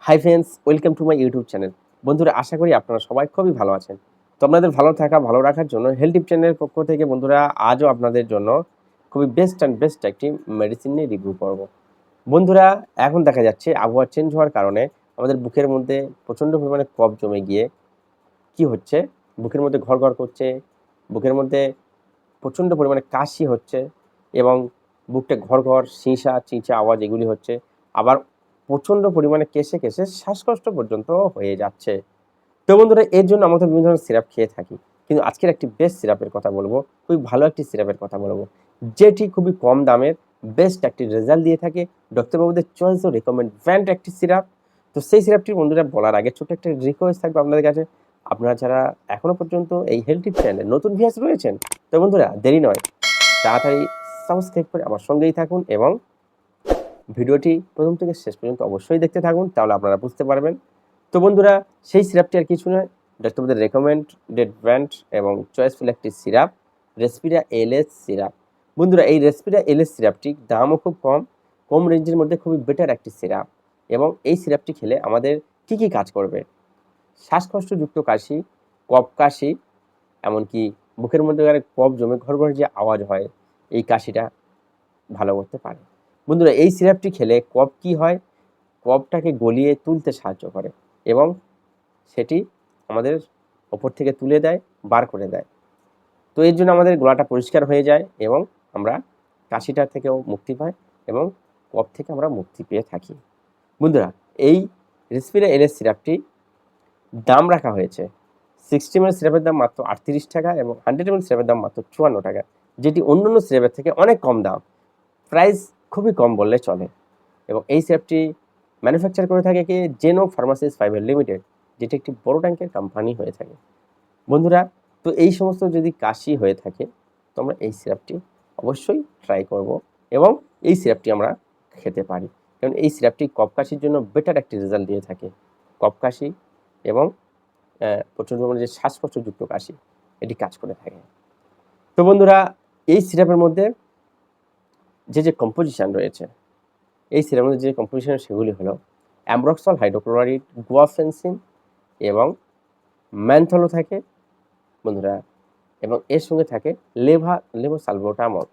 Hi friends, welcome to my YouTube channel. বন্ধুরা, আশা করি আপনারা সবাই খুবই ভালো আছেন। তো আপনাদের ভালো রাখার জন্য হেলথ টিপ চ্যানেলের পক্ষ থেকে বন্ধুরা আজও আপনাদের জন্য খুবই বেস্ট একটি মেডিসিন নিয়ে রিভিউ করব। বন্ধুরা, এখন দেখা যাচ্ছে আবহাওয়া চেঞ্জ হওয়ার কারণে আমাদের বুকের মধ্যে প্রচণ্ড পরিমাণে কফ জমে গিয়ে কি হচ্ছে, বুকের মধ্যে ঘর করছে, বুকের মধ্যে প্রচণ্ড পরিমাণে কাশি হচ্ছে এবং বুকটা ঘর শিঁচা চিঁচা আওয়াজ এগুলি হচ্ছে। আবার প্রচণ্ড পরিমাণে কেশে শ্বাসকষ্ট পর্যন্ত হয়ে যাচ্ছে। তো বন্ধুরা, এর জন্য আমরা বিভিন্ন ধরনের সিরাপ খেয়ে থাকি, কিন্তু আজকের একটি বেস্ট সিরাপের কথা বলবো, খুবই ভালো একটি সিরাপের কথা বলবো, যেটি খুবই কম দামের বেস্ট একটি রেজাল্ট দিয়ে থাকে। ডক্টরবাবুদের চয়েস ও রেকমেন্ড একটি সিরাপ। তো সেই সিরাপটি বন্ধুরা বলার আগে ছোট একটা রিকোয়েস্ট থাকবে আপনাদের কাছে। আপনারা যারা এখনো পর্যন্ত এই হেলথ টিপ চ্যানেলে নতুন ভিউয়ার্স রয়েছেন, তো বন্ধুরা দেরি নয়, তাড়াতাড়ি সাবস্ক্রাইব করে আমার সঙ্গেই থাকুন এবং ভিডিওটি প্রথম থেকে শেষ পর্যন্ত অবশ্যই দেখতে থাকুন, তাহলে আপনারা বুঝতে পারবেন। তো বন্ধুরা, সেই সিরাপটি আর কিছু নয়, ডাক্তারবাবুদের রেকমেন্ডেড ব্র্যান্ড এবং চয়েসফুল একটি সিরাপ, রেসপিরা এলএস সিরাপ। বন্ধুরা, এই রেসপিরা এলএস সিরাপটির দামও খুব কম রেঞ্জের মধ্যে খুবই বেটার একটি সিরাপ। এবং এই সিরাপটি খেলে আমাদের কি কাজ করবে? শ্বাসকষ্টযুক্ত কাশি, কফ কাশি, এমনকি বুকের মধ্যে কফ জমে ঘর যে আওয়াজ হয়, এই কাশিটা ভালো করতে পারে। বন্ধুরা, এই সিরাপটি খেলে কফ কি হয়, কফটাকে গলিয়ে তুলতে সাহায্য করে এবং সেটি আমাদের ওপর থেকে তুলে দেয়, বার করে দেয়। তো এর জন্য আমাদের গলাটা পরিষ্কার হয়ে যায় এবং আমরা কাশিটা থেকেও মুক্তি পাই এবং কফ থেকে আমরা মুক্তি পেয়ে থাকি। বন্ধুরা, এই রেসপিরা এলএস সিরাপটি দাম রাখা হয়েছে 60 ml সিরাপের দাম মাত্র 38 টাকা এবং 100 ml সিরাপের দাম মাত্র 54 টাকা, যেটি অন্যান্য সিরাপের থেকে অনেক কম দাম। প্রাইস খুবই কম বললে চলে। এবং এই সিরাপটি ম্যানুফ্যাকচার করে থাকে কি জেনো ফার্মাসিস প্রাইভেট লিমিটেড, যেটি একটি বড় ট্যাঙ্কের কোম্পানি হয়ে থাকে। বন্ধুরা, তো এই সমস্ত যদি কাশি হয়ে থাকে, তো আমরা এই সিরাপটি অবশ্যই ট্রাই করব এবং এই সিরাপটি আমরা খেতে পারি, কারণ এই সিরাপটি কফ কাশির জন্য বেটার একটি রেজাল্ট দিয়ে থাকে। কফ কাশি এবং প্রচণ্ড পরিমাণে যে শ্বাসকষ্টযুক্ত কাশি, এটি কাজ করে থাকে। তো বন্ধুরা, এই সিরাপের মধ্যে যে কম্পোজিশন রয়েছে, এই সিরাপের মধ্যে যে কম্পোজিশন সেগুলি হলো অ্যামব্রক্সল হাইড্রোক্লোরাইড, গুয়াফেনসিন এবং ম্যানথলও থাকে বন্ধুরা, এবং এর সঙ্গে থাকে লেভোসালবুটামল।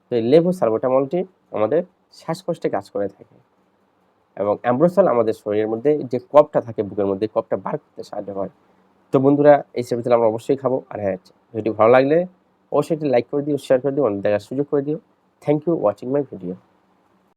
তো এই লেভোসালবুটামলটি আমাদের শ্বাসকষ্টে কাজ করে থাকে এবং অ্যামব্রক্সল আমাদের শরীরের মধ্যে যে কফটা থাকে বুকের মধ্যে, কফটা বার করতে সাহায্য করে। তো বন্ধুরা, এই সিরাপটি আমরা অবশ্যই খাবো। আর হ্যাঁ, ভিডিও ভালো লাগলে অবশ্যই একটি লাইক করে দিও, শেয়ার করে দিও, অন্য দেখার সুযোগ করে দিও। Thank you watching my video.